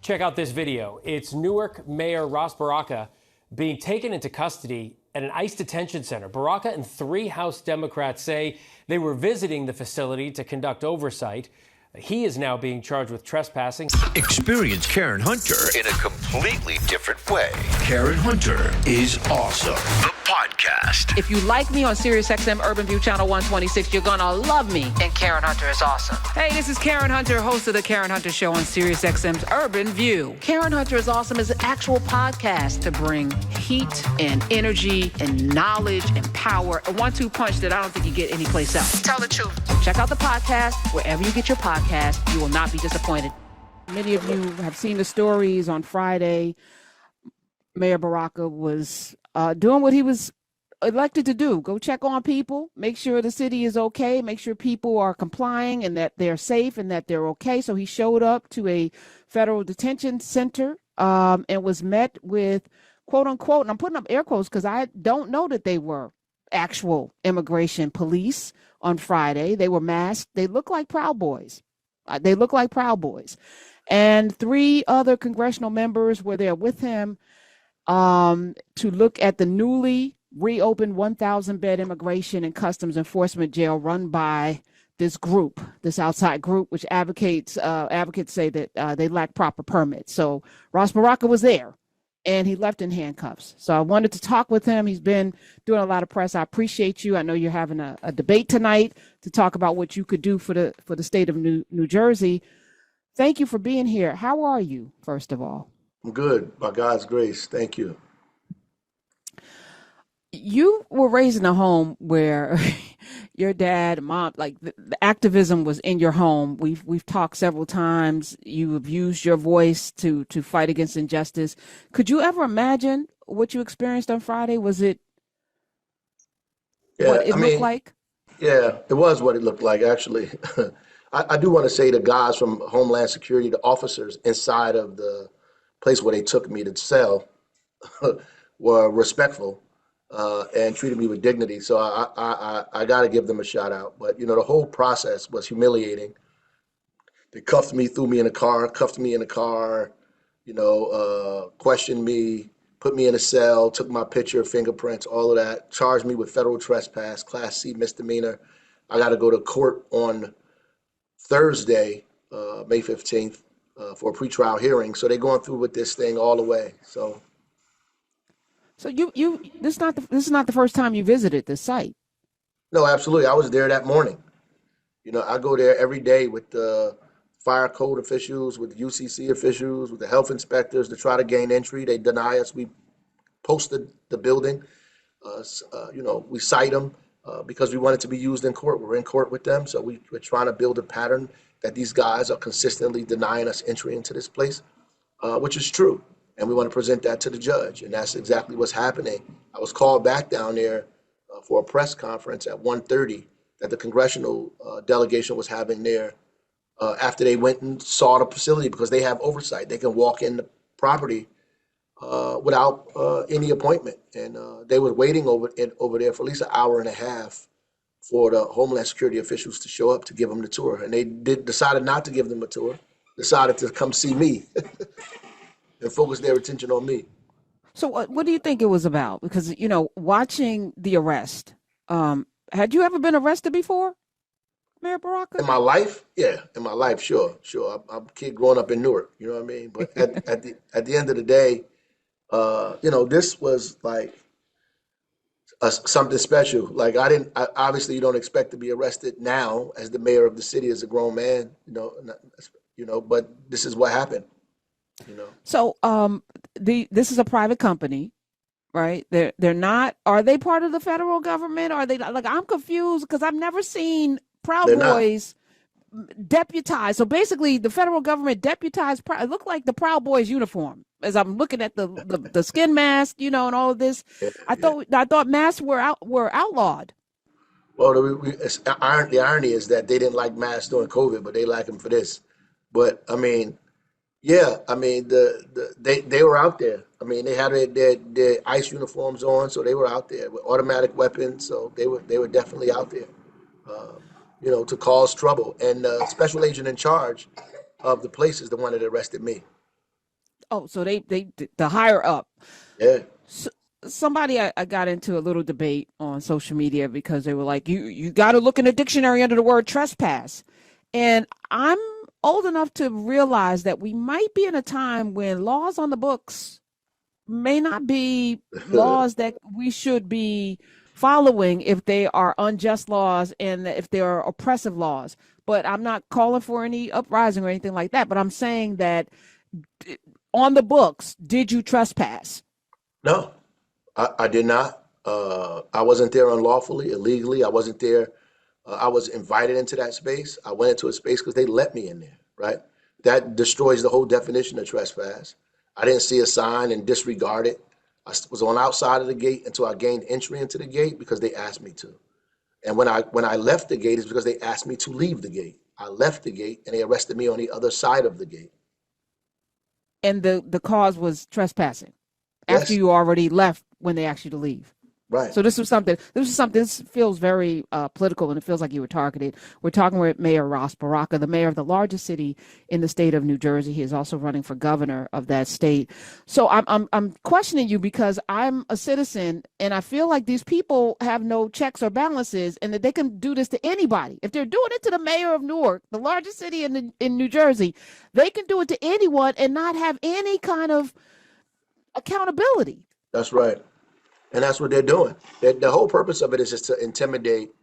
Check out this video. It's Newark Mayor Ras Baraka being taken into custody at an ICE detention center. Baraka and 3 House Democrats say they were visiting the facility to conduct oversight. He is now being charged with trespassing. Experience Karen Hunter in a completely different way. Karen Hunter is awesome. The podcast. If you like me on SiriusXM Urban View Channel 126, you're gonna love me. And Karen Hunter is awesome. Hey, this is Karen Hunter, host of the Karen Hunter Show on SiriusXM's Urban View. Karen Hunter is awesome is an actual podcast to bring heat and energy and knowledge and power. A 1-2 punch that I don't think you get anyplace else. Tell the truth. Check out the podcast wherever you get your podcast. You will not be disappointed. Many of you have seen the stories on Friday. Mayor Baraka was doing what he was elected to do. Go check on people, make sure the city is okay, make sure people are complying and that they're safe and that they're okay. So he showed up to a federal detention center and was met with, quote unquote, and I'm putting up air quotes because I don't know that they were actual immigration police on Friday. They were masked. They look like Proud Boys. And 3 other congressional members were there with him to look at the newly reopened 1,000-bed immigration and customs enforcement jail run by this group, this outside group, which advocates say that they lack proper permits. So Ras Baraka was there, and he left in handcuffs. So I wanted to talk with him. He's been doing a lot of press. I appreciate you. I know you're having a debate tonight to talk about what you could do for the state of New Jersey. Thank you for being here. How are you, first of all? I'm good, by God's grace. Thank you. You were raised in a home where your dad, mom, like the activism was in your home. We've talked several times. You have used your voice to fight against injustice. Could you ever imagine what you experienced on Friday? Was it what it looked like? Yeah, it was what it looked like, actually. I do want to say the guys from Homeland Security, the officers inside of the place where they took me to cell, were respectful and treated me with dignity. So I got to give them a shout out. But, the whole process was humiliating. They cuffed me, threw me in a car, questioned me, put me in a cell, took my picture, fingerprints, all of that, charged me with federal trespass, Class C misdemeanor. I got to go to court on Thursday, May 15th, for a pretrial hearing. So they're going through with this thing all the way. So you this is not the first time you visited this site. No, absolutely. I was there that morning. I go there every day with the fire code officials, with the UCC officials, with the health inspectors to try to gain entry. They deny us. We posted the building. We cite them because we want it to be used in court. We're in court with them. So we're trying to build a pattern that these guys are consistently denying us entry into this place, which is true. And we want to present that to the judge. And that's exactly what's happening. I was called back down there for a press conference at 1:30 that the congressional delegation was having there after they went and saw the facility because they have oversight. They can walk in the property without any appointment. And they were waiting over there for at least an hour and a half for the Homeland Security officials to show up to give them the tour. And they decided not to give them a tour, decided to come see me. And focus their attention on me. So what do you think it was about? Because, watching the arrest, had you ever been arrested before, Mayor Baraka? In my life? Yeah, in my life, sure. I'm a kid growing up in Newark, you know what I mean? But at the end of the day, this was like something special. Like obviously you don't expect to be arrested now as the mayor of the city as a grown man, but this is what happened. So this is a private company, right? They're not. Are they part of the federal government? Are they like? I'm confused because I've never seen Proud Boys deputized. So basically, the federal government deputized. It looked like the Proud Boys uniform as I'm looking at the skin mask, and all of this. I thought masks were outlawed. Well, the irony is that they didn't like masks during COVID, but they like them for this. But I mean. Yeah, I mean they were out there. I mean they had their ICE uniforms on, so they were out there with automatic weapons. So they were definitely out there, to cause trouble. And the special agent in charge of the place is the one that arrested me. Oh, so they the higher up. Yeah. So, somebody I got into a little debate on social media because they were like, you got to look in the dictionary under the word trespass. And I'm old enough to realize that we might be in a time when laws on the books may not be laws that we should be following if they are unjust laws and if they are oppressive laws. But I'm not calling for any uprising or anything like that. But I'm saying that on the books, did you trespass? No, I did not. I wasn't there unlawfully, illegally. I wasn't there. I was invited into that space. I went into a space because they let me in there, right? That destroys the whole definition of trespass. I didn't see a sign and disregard it. Was on outside of the gate until I gained entry into the gate because they asked me to. And when I left the gate, it's because they asked me to leave the gate. I left the gate and they arrested me on the other side of the gate. And the cause was trespassing after Yes, you already left when they asked you to leave. right. So this feels very political, and it feels like you were targeted. We're talking with Mayor Ras Baraka, the mayor of the largest city in the state of New Jersey. He is also running for governor of that state. So I'm questioning you because I'm a citizen, and I feel like these people have no checks or balances, and that they can do this to anybody. If they're doing it to the mayor of Newark, the largest city in New Jersey, they can do it to anyone and not have any kind of accountability. That's right. And that's what they're doing. The whole purpose of it is just to intimidate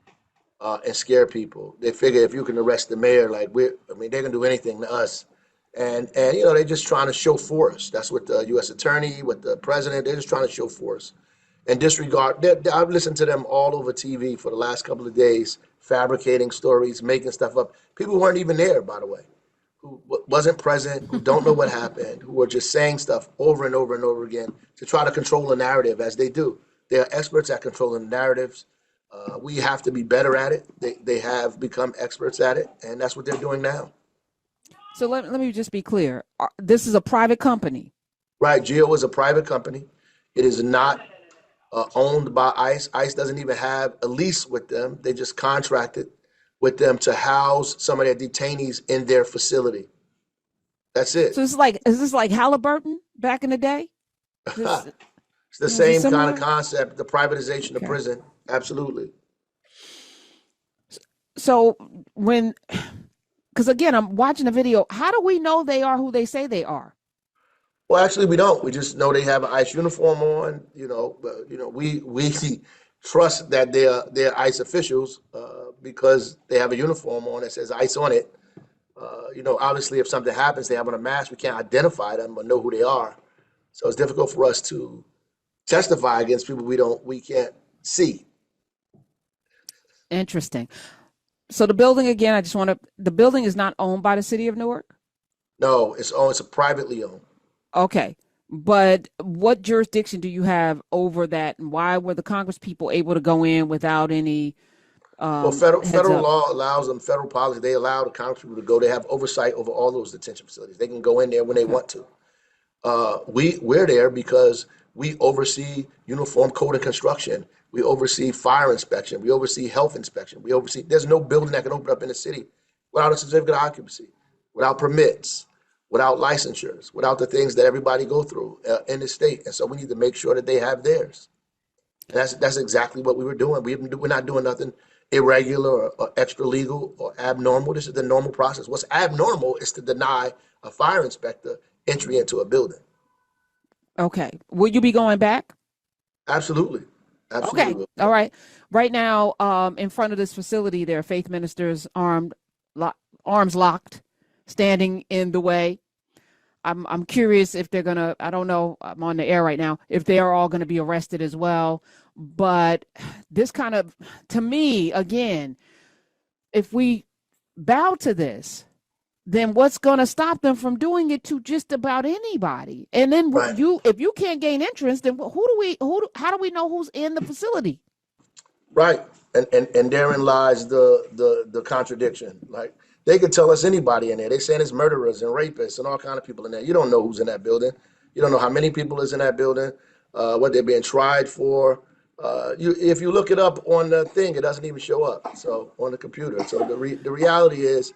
and scare people. They figure if you can arrest the mayor, they can do anything to us. And they're just trying to show force. That's what the U.S. attorney, with the president, they're just trying to show force and disregard. I've listened to them all over TV for the last couple of days, fabricating stories, making stuff up. People who weren't even there, by the way, who wasn't present, who don't know what happened, who are just saying stuff over and over and over again to try to control the narrative as they do. They are experts at controlling narratives. We have to be better at it. They have become experts at it, and that's what they're doing now. So let me just be clear. This is a private company. Right, GEO is a private company. It is not owned by ICE. ICE doesn't even have a lease with them. They just contracted with them to house some of their detainees in their facility. That's it. So is this like Halliburton back in the day? This, It's the is it same kind similar? of concept, the privatization of Okay. prison. Absolutely. So because again, I'm watching the video. How do we know they are who they say they are? Well, actually, we don't. We just know they have an ICE uniform on. We trust that they're ICE officials because they have a uniform on that says ICE on it. Obviously, if something happens, they have on a mask. We can't identify them or know who they are. So it's difficult for us to testify against people we can't see. Interesting. So the building again, the building is not owned by the city of Newark? No, it's a privately owned. Okay. But what jurisdiction do you have over that? And why were the Congress people able to go in without any Well, heads federal up? law allows them, federal policy, they allow the Congress people to go. They have oversight over all those detention facilities. They can go in there when they Okay. want to. We're there because we oversee uniform code and construction. We oversee fire inspection. We oversee health inspection. There's no building that can open up in the city without a certificate of occupancy, without permits, without licensures, without the things that everybody go through in the state. And so we need to make sure that they have theirs. And that's exactly what we were doing. We're not doing nothing irregular or extra legal or abnormal. This is the normal process. What's abnormal is to deny a fire inspector entry into a building. Okay. Will you be going back? Absolutely. Okay. Absolutely. All right. Right now, in front of this facility, there are faith ministers arms locked, standing in the way. I'm curious if they're gonna. I don't know. I'm on the air right now. If they are all going to be arrested as well. But this kind of, to me, again, if we bow to this, then what's going to stop them from doing it to just about anybody? And then Right. if you can't gain entrance, then how do we know who's in the facility? Right. And therein lies the contradiction. Like they could tell us anybody in there. They saying it's murderers and rapists and all kind of people in there. You don't know who's in that building. You don't know how many people is in that building, what they're being tried for. If you look it up on the thing, it doesn't even show up. So on the computer. So the reality is,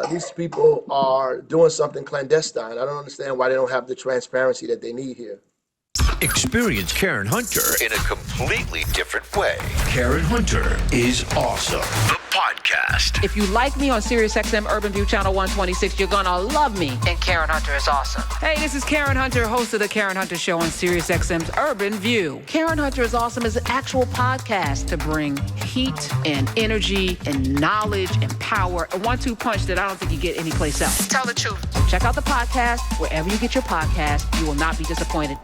These people are doing something clandestine. I don't understand why they don't have the transparency that they need here. Experience Karen Hunter in a completely different way. Karen Hunter is awesome. The podcast. If you like me on SiriusXM Urban View Channel 126, you're gonna love me. And Karen Hunter is awesome. Hey, this is Karen Hunter, host of the Karen Hunter Show on SiriusXM's Urban View. Karen Hunter is awesome is an actual podcast to bring heat and energy and knowledge and power. A 1-2 punch that I don't think you get anyplace else. Tell the truth. So check out the podcast wherever you get your podcast. You will not be disappointed.